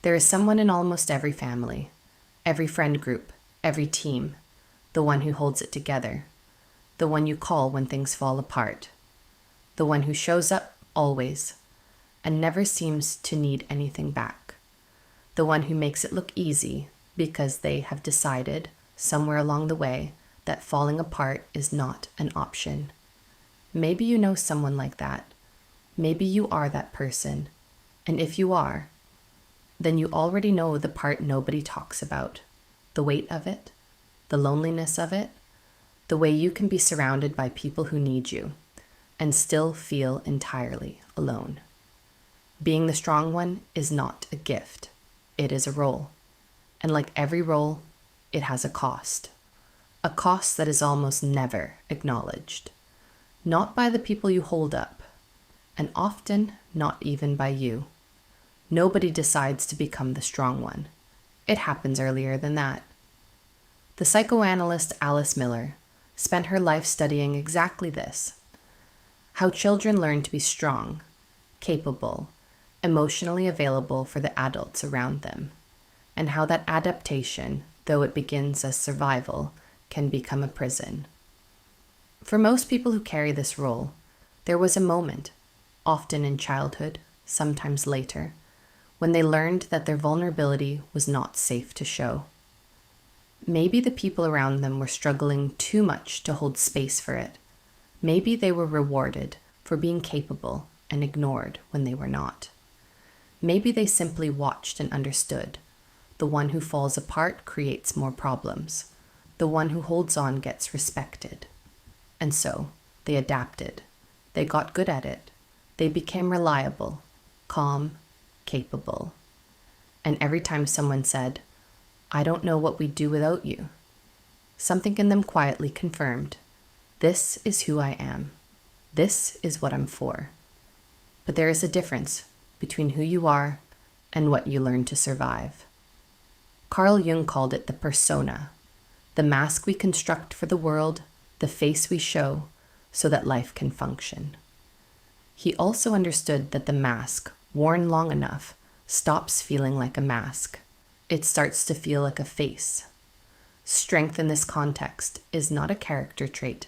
There is someone in almost every family, every friend group, every team, the one who holds it together, the one you call when things fall apart, the one who shows up always and never seems to need anything back, the one who makes it look easy because they have decided somewhere along the way that falling apart is not an option. Maybe you know someone like that. Maybe you are that person. And if you are, then you already know the part nobody talks about, the weight of it, the loneliness of it, the way you can be surrounded by people who need you and still feel entirely alone. Being the strong one is not a gift. It is a role. And like every role, it has a cost that is almost never acknowledged. Not by the people you hold up, and often not even by you. Nobody decides to become the strong one. It happens earlier than that. The psychoanalyst Alice Miller spent her life studying exactly this: how children learn to be strong, capable, emotionally available for the adults around them, and how that adaptation, though it begins as survival, can become a prison. For most people who carry this role, there was a moment, often in childhood, sometimes later, when they learned that their vulnerability was not safe to show. Maybe the people around them were struggling too much to hold space for it. Maybe they were rewarded for being capable and ignored when they were not. Maybe they simply watched and understood. The one who falls apart creates more problems. The one who holds on gets respected. And so, they adapted. They got good at it. They became reliable, calm, capable. And every time someone said, "I don't know what we'd do without you," something in them quietly confirmed, "This is who I am. This is what I'm for." But there is a difference between who you are and what you learn to survive. Carl Jung called it the persona, the mask we construct for the world, the face we show so that life can function. He also understood that the mask, worn long enough, stops feeling like a mask. It starts to feel like a face. Strength in this context is not a character trait.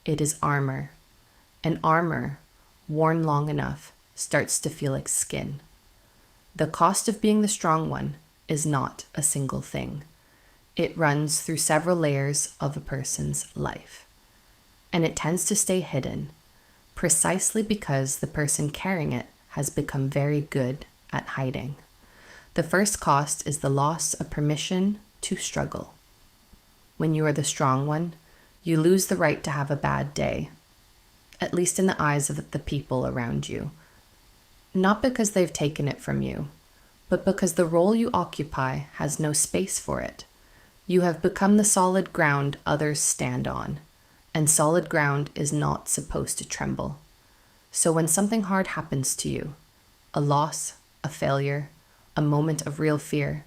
It is armor. And armor, worn long enough, starts to feel like skin. The cost of being the strong one is not a single thing. It runs through several layers of a person's life. And it tends to stay hidden, precisely because the person carrying it has become very good at hiding. The first cost is the loss of permission to struggle. When you are the strong one, you lose the right to have a bad day, at least in the eyes of the people around you. Not because they've taken it from you, but because the role you occupy has no space for it. You have become the solid ground others stand on, and solid ground is not supposed to tremble. So when something hard happens to you, a loss, a failure, a moment of real fear,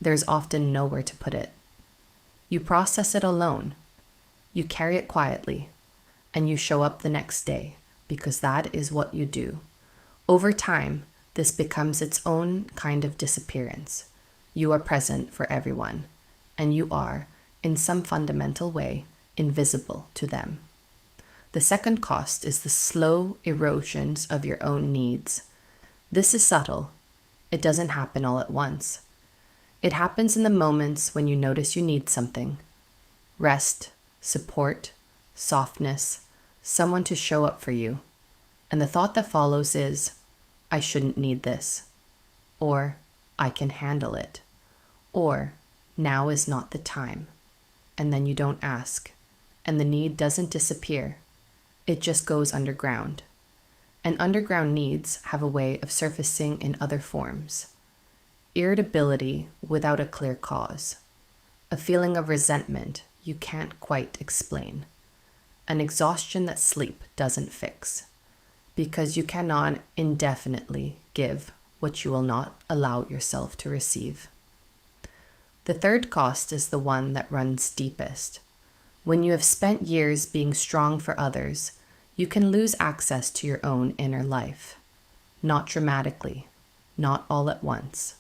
there's often nowhere to put it. You process it alone. You carry it quietly, and you show up the next day because that is what you do. Over time, this becomes its own kind of disappearance. You are present for everyone, and you are, in some fundamental way, invisible to them. The second cost is the slow erosions of your own needs. This is subtle. It doesn't happen all at once. It happens in the moments when you notice you need something. Rest, support, softness, someone to show up for you. And the thought that follows is, "I shouldn't need this," or "I can handle it," or "now is not the time." And then you don't ask, and the need doesn't disappear. It just goes underground. And underground needs have a way of surfacing in other forms. Irritability without a clear cause. A feeling of resentment you can't quite explain. An exhaustion that sleep doesn't fix. Because you cannot indefinitely give what you will not allow yourself to receive. The third cost is the one that runs deepest. When you have spent years being strong for others, you can lose access to your own inner life. Not dramatically, not all at once.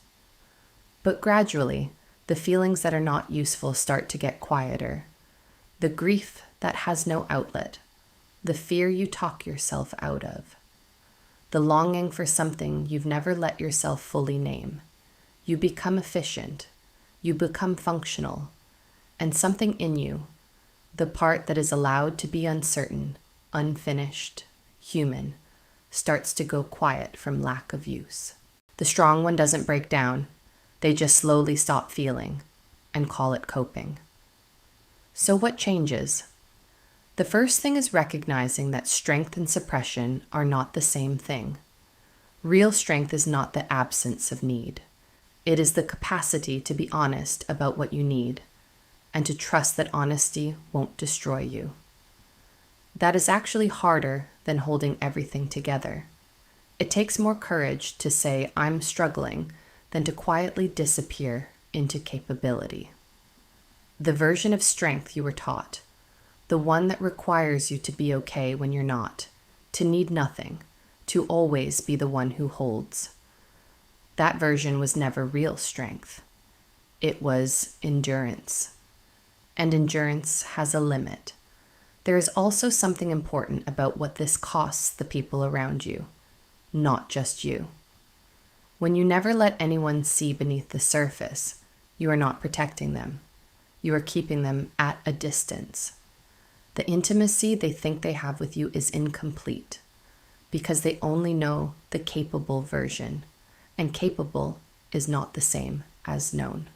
But gradually, the feelings that are not useful start to get quieter. The grief that has no outlet, the fear you talk yourself out of, the longing for something you've never let yourself fully name. You become efficient, you become functional, and something in you, the part that is allowed to be uncertain, unfinished, human, starts to go quiet from lack of use. The strong one doesn't break down, they just slowly stop feeling and call it coping. So what changes? The first thing is recognizing that strength and suppression are not the same thing. Real strength is not the absence of need. It is the capacity to be honest about what you need and to trust that honesty won't destroy you. That is actually harder than holding everything together. It takes more courage to say, I'm struggling, than to quietly disappear into capability. The version of strength you were taught, the one that requires you to be okay when you're not, to need nothing, to always be the one who holds. That version was never real strength. It was endurance. And endurance has a limit. There is also something important about what this costs the people around you, not just you. When you never let anyone see beneath the surface, you are not protecting them. You are keeping them at a distance. The intimacy they think they have with you is incomplete because they only know the capable version, and capable is not the same as known.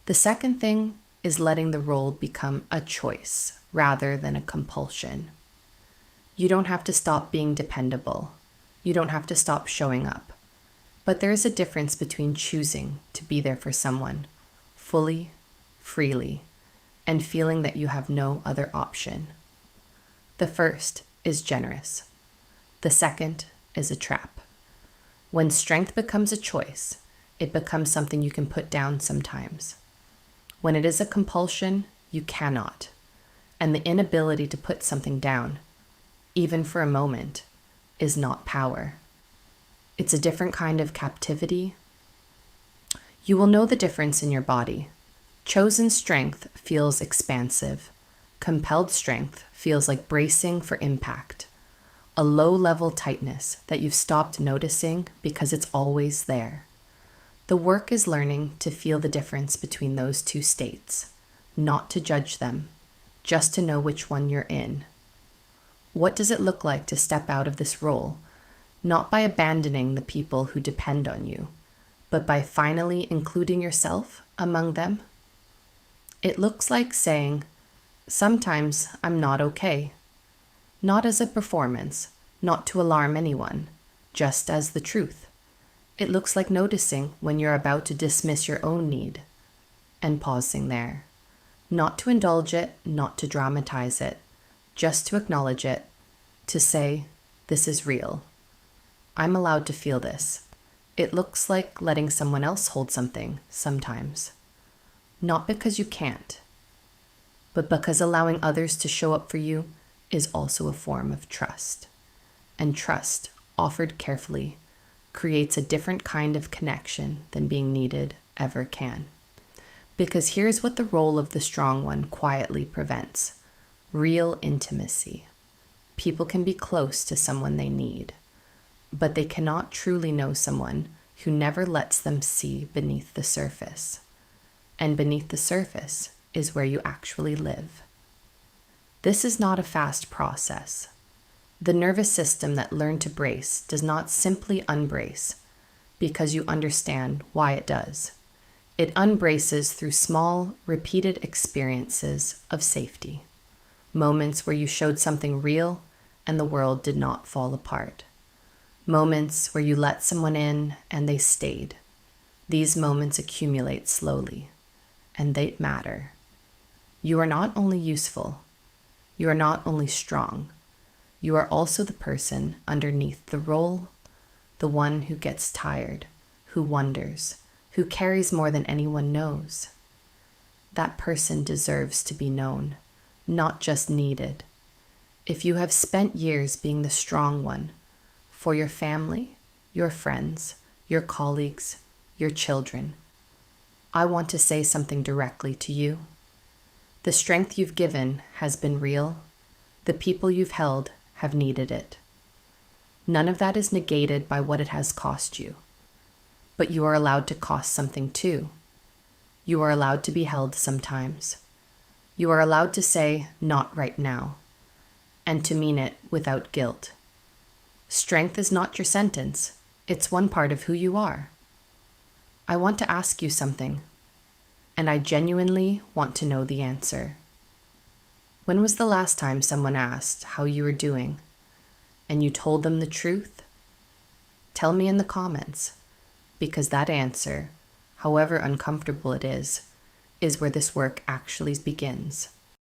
The second thing is letting the role become a choice rather than a compulsion. You don't have to stop being dependable. You don't have to stop showing up. But there is a difference between choosing to be there for someone fully, freely, and feeling that you have no other option. The first is generous. The second is a trap. When strength becomes a choice, it becomes something you can put down sometimes. When it is a compulsion, you cannot. And the inability to put something down, even for a moment, is not power. It's a different kind of captivity. You will know the difference in your body. Chosen strength feels expansive. Compelled strength feels like bracing for impact. A low-level tightness that you've stopped noticing because it's always there. The work is learning to feel the difference between those two states, not to judge them, just to know which one you're in. What does it look like to step out of this role, not by abandoning the people who depend on you, but by finally including yourself among them? It looks like saying, sometimes I'm not okay. Not as a performance, not to alarm anyone, just as the truth. It looks like noticing when you're about to dismiss your own need and pausing there. Not to indulge it, not to dramatize it, just to acknowledge it, to say, this is real. I'm allowed to feel this. It looks like letting someone else hold something sometimes. Not because you can't, but because allowing others to show up for you is also a form of trust. And trust, offered carefully, creates a different kind of connection than being needed ever can. Because here's what the role of the strong one quietly prevents: real intimacy. People can be close to someone they need, but they cannot truly know someone who never lets them see beneath the surface. And beneath the surface is where you actually live. This is not a fast process. The nervous system that learned to brace does not simply unbrace because you understand why it does. It unbraces through small, repeated experiences of safety. Moments where you showed something real and the world did not fall apart. Moments where you let someone in and they stayed. These moments accumulate slowly, and they matter. You are not only useful, you are not only strong, you are also the person underneath the role, the one who gets tired, who wonders, who carries more than anyone knows. That person deserves to be known, not just needed. If you have spent years being the strong one, for your family, your friends, your colleagues, your children, I want to say something directly to you. The strength you've given has been real. The people you've held have needed it. None of that is negated by what it has cost you. But you are allowed to cost something too. You are allowed to be held sometimes. You are allowed to say, not right now, and to mean it without guilt. Strength is not your sentence. It's one part of who you are. I want to ask you something, and I genuinely want to know the answer. When was the last time someone asked how you were doing, and you told them the truth? Tell me in the comments, because that answer, however uncomfortable it is where this work actually begins.